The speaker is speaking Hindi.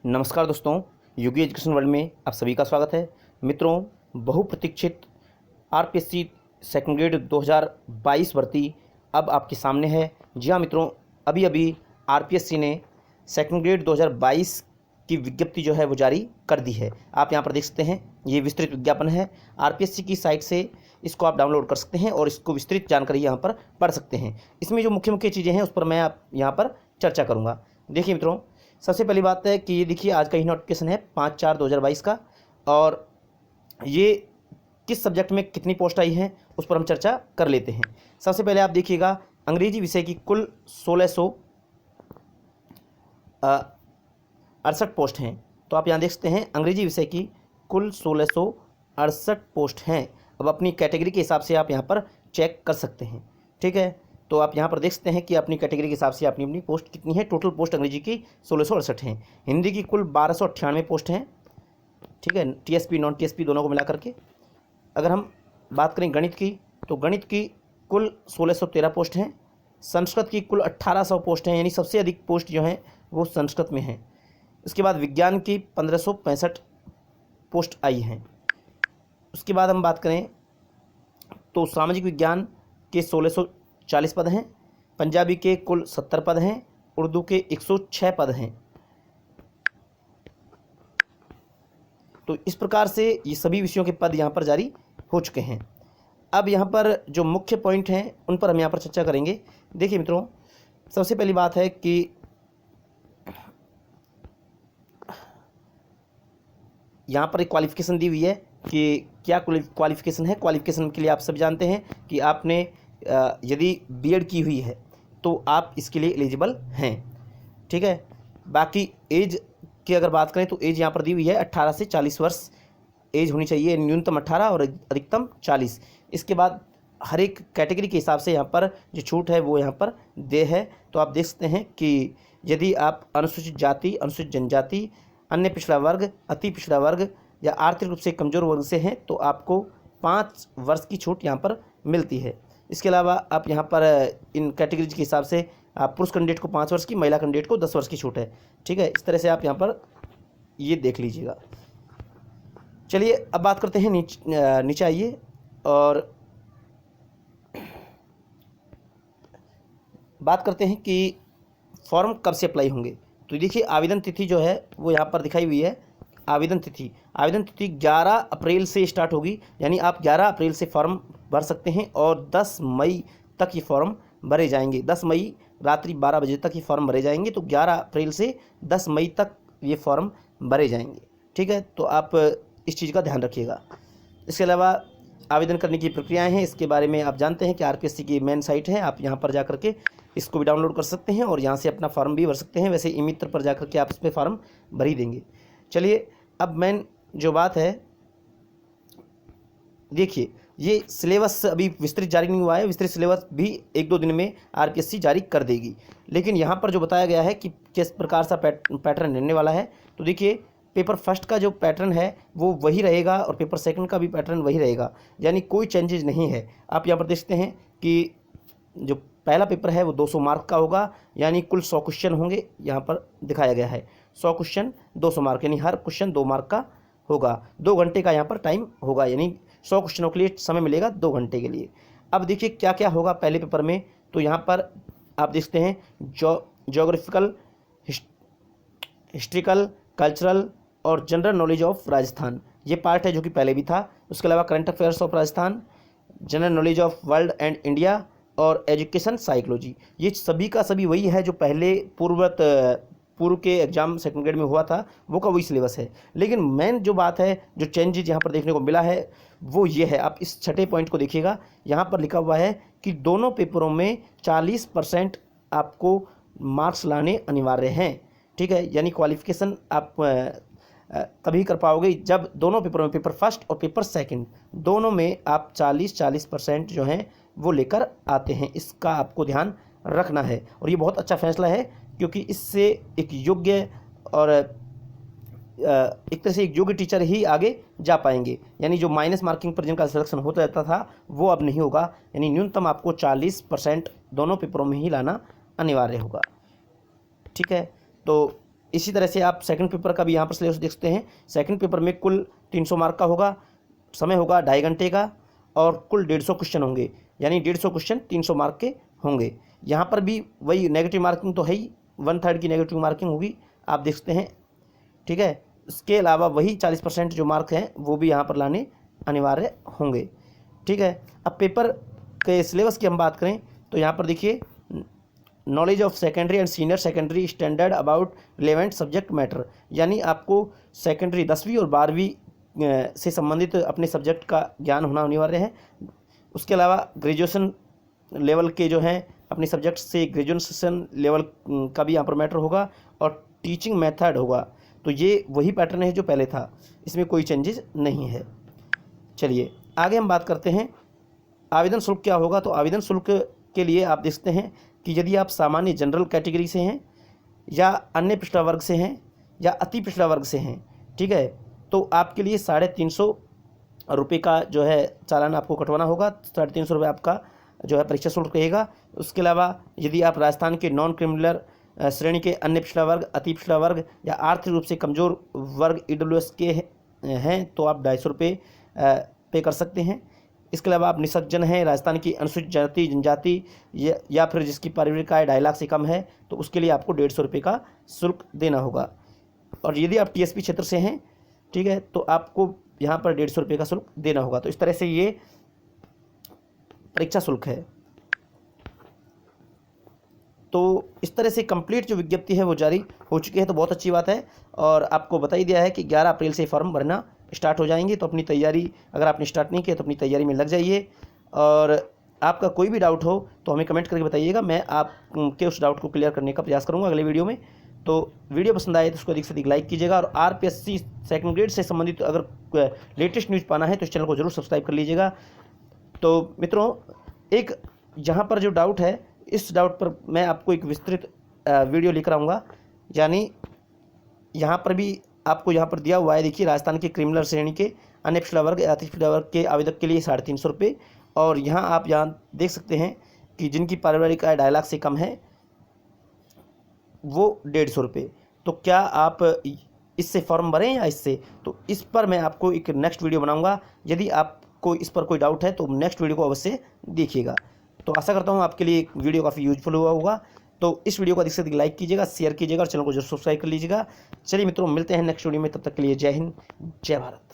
नमस्कार दोस्तों, युगी एजुकेशन वर्ल्ड में आप सभी का स्वागत है। मित्रों, बहुप्रतीक्षित आरपीएससी सेकंड ग्रेड 2022 भर्ती अब आपके सामने है। जी हाँ मित्रों, अभी अभी आरपीएससी ने सेकंड ग्रेड 2022 की विज्ञप्ति जो है वो जारी कर दी है। आप यहाँ पर देख सकते हैं, ये विस्तृत विज्ञापन है। आरपीएससी की साइट से इसको आप डाउनलोड कर सकते हैं और इसको विस्तृत जानकारी यहाँ पर पढ़ सकते हैं। इसमें जो मुख्य मुख्य चीज़ें हैं उस पर मैं आप यहाँ पर चर्चा करूँगा। देखिए मित्रों, सबसे पहली बात है कि ये देखिए आज का ही नोटिफिकेशन है 5/4/2022 का, और ये किस सब्जेक्ट में कितनी पोस्ट आई हैं उस पर हम चर्चा कर लेते हैं। सबसे पहले आप देखिएगा, अंग्रेजी विषय की कुल 1668 पोस्ट हैं। तो आप यहाँ देख सकते हैं, अंग्रेजी विषय की कुल 1668 पोस्ट हैं। अब अपनी कैटेगरी के हिसाब से आप यहाँ पर चेक कर सकते हैं, ठीक है। तो आप यहाँ पर देख सकते हैं कि अपनी कैटेगरी के हिसाब से अपनी अपनी पोस्ट कितनी है। टोटल पोस्ट अंग्रेजी की 1668 हैं। हिंदी की कुल 1298 पोस्ट हैं, ठीक है, टीएसपी नॉन टीएसपी दोनों को मिला करके। अगर हम बात करें गणित की, तो गणित की कुल 1613 पोस्ट हैं। संस्कृत की कुल 1800 पोस्ट हैं, यानी सबसे अधिक पोस्ट जो हैं वो संस्कृत में हैं। उसके बाद विज्ञान की 1565 पोस्ट आई हैं। उसके बाद हम बात करें तो सामाजिक विज्ञान के 1640 पद हैं। पंजाबी के कुल 70 पद हैं। उर्दू के 106 पद हैं। तो इस प्रकार से ये सभी विषयों के पद यहाँ पर जारी हो चुके हैं। अब यहाँ पर जो मुख्य पॉइंट हैं उन पर हम यहाँ पर चर्चा करेंगे। देखिए मित्रों, सबसे पहली बात है कि यहाँ पर एक क्वालिफ़िकेशन दी हुई है कि क्या क्वालिफ़िकेशन है। क्वालिफ़िकेशन के लिए आप सब जानते हैं कि आपने यदि बीएड की हुई है तो आप इसके लिए एलिजिबल हैं, ठीक है। बाकी एज की अगर बात करें तो एज यहाँ पर दी हुई है 18 से 40 वर्ष एज होनी चाहिए, न्यूनतम 18 और अधिकतम 40। इसके बाद हर एक कैटेगरी के हिसाब से यहाँ पर जो छूट है वो यहाँ पर दे है। तो आप देख सकते हैं कि यदि आप अनुसूचित जाति, अनुसूचित जनजाति, अन्य पिछड़ा वर्ग, अति पिछड़ा वर्ग या आर्थिक रूप से कमज़ोर वर्ग से हैं तो आपको 5 वर्ष की छूट यहाँ पर मिलती है। इसके अलावा आप यहाँ पर इन कैटेगरीज के हिसाब से आप पुरुष कैंडिडेट को 5 वर्ष की, महिला कैंडिडेट को 10 वर्ष की छूट है, ठीक है। इस तरह से आप यहाँ पर ये देख लीजिएगा। चलिए अब बात करते हैं नीचे आइए और बात करते हैं कि फॉर्म कब से अप्लाई होंगे। तो देखिए, आवेदन तिथि जो है वो यहाँ पर दिखाई हुई है। आवेदन तिथि 11 अप्रैल से स्टार्ट होगी, यानी आप 11 अप्रैल से फॉर्म भर सकते हैं और 10 मई तक ये फॉर्म भरे जाएंगे। 10 मई रात्रि 12 बजे तक ये फॉर्म भरे जाएंगे। तो 11 अप्रैल से 10 मई तक ये फॉर्म भरे जाएंगे, ठीक है। तो आप इस चीज़ का ध्यान रखिएगा। इसके अलावा आवेदन करने की प्रक्रियाएं हैं, इसके बारे में आप जानते हैं कि आरपीएससी की मेन साइट है। आप यहाँ पर जा करके इसको भी डाउनलोड कर सकते हैं और यहाँ से अपना फॉर्म भी भर सकते हैं। वैसे ई-मित्र पर जा करके आप इस पर फॉर्म भर ही देंगे। चलिए अब मेन जो बात है, देखिए ये सिलेबस अभी विस्तृत जारी नहीं हुआ है। विस्तृत सिलेबस भी 1-2 दिन में आरपीएससी जारी कर देगी। लेकिन यहाँ पर जो बताया गया है कि किस प्रकार सा पैटर्न रहने वाला है, तो देखिए पेपर फर्स्ट का जो पैटर्न है वो वही रहेगा और पेपर सेकंड का भी पैटर्न वही रहेगा, यानी कोई चेंजेज नहीं है। आप यहाँ पर देखते हैं कि जो पहला पेपर है वो 200 मार्क का होगा, यानी कुल 100 क्वेश्चन होंगे। यहाँ पर दिखाया गया है 100 क्वेश्चन 200 मार्क, यानी हर क्वेश्चन 2 मार्क का होगा। 2 घंटे का यहाँ पर टाइम होगा, यानी 100 क्वेश्चनों के लिए समय मिलेगा 2 घंटे के लिए। अब देखिए क्या क्या होगा पहले पेपर में। तो यहाँ पर आप देखते हैं ज्योग्राफिकल, हिस्ट्रिकल, कल्चरल और जनरल नॉलेज ऑफ राजस्थान, ये पार्ट है जो कि पहले भी था। उसके अलावा current affairs of Rajasthan, general knowledge of world and India और एजुकेशन साइकोलॉजी, ये सभी का सभी वही है जो पहले पूर्व के एग्जाम सेकंड ग्रेड में हुआ था, वो का वही सिलेबस है। लेकिन मेन जो बात है, जो चेंजेज यहाँ पर देखने को मिला है वो ये है। आप इस छठे पॉइंट को देखिएगा, यहाँ पर लिखा हुआ है कि दोनों पेपरों में 40% आपको मार्क्स लाने अनिवार्य हैं, ठीक है। यानी क्वालिफिकेशन आप तभी कर पाओगे जब दोनों पेपरों में, पेपर फर्स्ट और पेपर सेकंड दोनों में आप 40% जो हैं वो लेकर आते हैं। इसका आपको ध्यान रखना है और ये बहुत अच्छा फैसला है, क्योंकि इससे एक योग्य और एक तरह से एक योग्य टीचर ही आगे जा पाएंगे। यानी जो माइनस मार्किंग पर जिनका सिलेक्शन होता रहता था वो अब नहीं होगा, यानी न्यूनतम आपको 40% दोनों पेपरों में ही लाना अनिवार्य होगा, ठीक है। तो इसी तरह से आप सेकंड पेपर का भी यहाँ पर सिलेबस देख सकते हैं। सेकंड पेपर में कुल 300 मार्क का होगा, समय होगा 2.5 घंटे का और कुल 150 क्वेश्चन होंगे, यानी 150 क्वेश्चन 300 मार्क के होंगे। यहाँ पर भी वही नेगेटिव मार्किंग तो है ही, 1/3 की नेगेटिव मार्किंग होगी, आप देख सकते हैं, ठीक है। इसके अलावा वही 40% जो मार्क हैं वो भी यहाँ पर लाने अनिवार्य होंगे, ठीक है। अब पेपर के सिलेबस की हम बात करें तो यहाँ पर देखिए, knowledge of secondary and senior secondary standard about relevant subject matter, यानी आपको सेकेंडरी 10वीं और 12वीं से संबंधित अपने सब्जेक्ट का ज्ञान होना अनिवार्य है। उसके अलावा ग्रेजुएशन लेवल के जो हैं अपने सब्जेक्ट से ग्रेजुएशन लेवल का भी यहाँ पर मैटर होगा और टीचिंग मेथड होगा। तो ये वही पैटर्न है जो पहले था, इसमें कोई चेंजेस नहीं है। चलिए आगे हम बात करते हैं आवेदन शुल्क क्या होगा। तो आवेदन शुल्क के लिए आप देखते हैं कि यदि आप सामान्य जनरल कैटेगरी से हैं या अन्य पिछड़ा वर्ग से हैं या अति पिछड़ा वर्ग से हैं, ठीक है, तो आपके लिए 350 रुपये का जो है चालान आपको कटवाना होगा। 350 रुपये आपका जो है परीक्षा शुल्क रहेगा। उसके अलावा यदि आप राजस्थान के नॉन क्रिमिनल श्रेणी के अन्य पिछड़ा वर्ग, अति पिछड़ा वर्ग या आर्थिक रूप से कमज़ोर वर्ग EWS के हैं तो आप 250 रुपये पे कर सकते हैं। इसके अलावा आप निःसज्जन हैं, राजस्थान की अनुसूचित जाति जनजाति या फिर जिसकी पारिवारिक आय 2.5 लाख से कम है तो उसके लिए आपको 150 रुपये का शुल्क देना होगा। और यदि आप TSP क्षेत्र से हैं, ठीक है, तो आपको यहाँ पर 150 रुपये का शुल्क देना होगा। तो इस तरह से ये परीक्षा शुल्क है। तो इस तरह से कंप्लीट जो विज्ञप्ति है वो जारी हो चुकी है, तो बहुत अच्छी बात है। और आपको बता ही दिया है कि 11 अप्रैल से फॉर्म भरना स्टार्ट हो जाएंगे। तो अपनी तैयारी, अगर आपने स्टार्ट नहीं किया तो अपनी तैयारी में लग जाइए। और आपका कोई भी डाउट हो तो हमें कमेंट करके बताइएगा, मैं आपके उस डाउट को क्लियर करने का प्रयास करूँगा अगले वीडियो में। तो वीडियो पसंद आए तो उसको अधिक से अधिक लाइक कीजिएगा। और RPSC सेकंड ग्रेड से संबंधित अगर लेटेस्ट न्यूज़ पाना है तो इस चैनल को जरूर सब्सक्राइब कर लीजिएगा। तो मित्रों, एक यहाँ पर जो डाउट है, इस डाउट पर मैं आपको एक विस्तृत वीडियो लेकर आऊँगा। यानी यहाँ पर भी आपको यहाँ पर दिया हुआ है, देखिए, राजस्थान के क्रिमिनल श्रेणी के अन्य पिछड़ा वर्ग या अति पिछड़ा वर्ग के आवेदक के लिए 350 रुपये। और यहाँ आप देख सकते हैं कि जिनकी पारिवारिक आय 2.5 लाख से कम है वो 150 रुपये। तो क्या आप इससे फॉर्म भरें या इससे, तो इस पर मैं आपको एक नेक्स्ट वीडियो बनाऊंगा। यदि आपको इस पर कोई डाउट है तो नेक्स्ट वीडियो को अवश्य देखिएगा। तो आशा करता हूँ आपके लिए वीडियो काफ़ी यूजफुल हुआ होगा। तो इस वीडियो को अधिक से अधिक लाइक कीजिएगा, शेयर कीजिएगा और चैनल को जरूर सब्सक्राइब कर लीजिएगा। चलिए मित्रों, मिलते हैं नेक्स्ट वीडियो में, तब तक के लिए जय हिंद, जय भारत।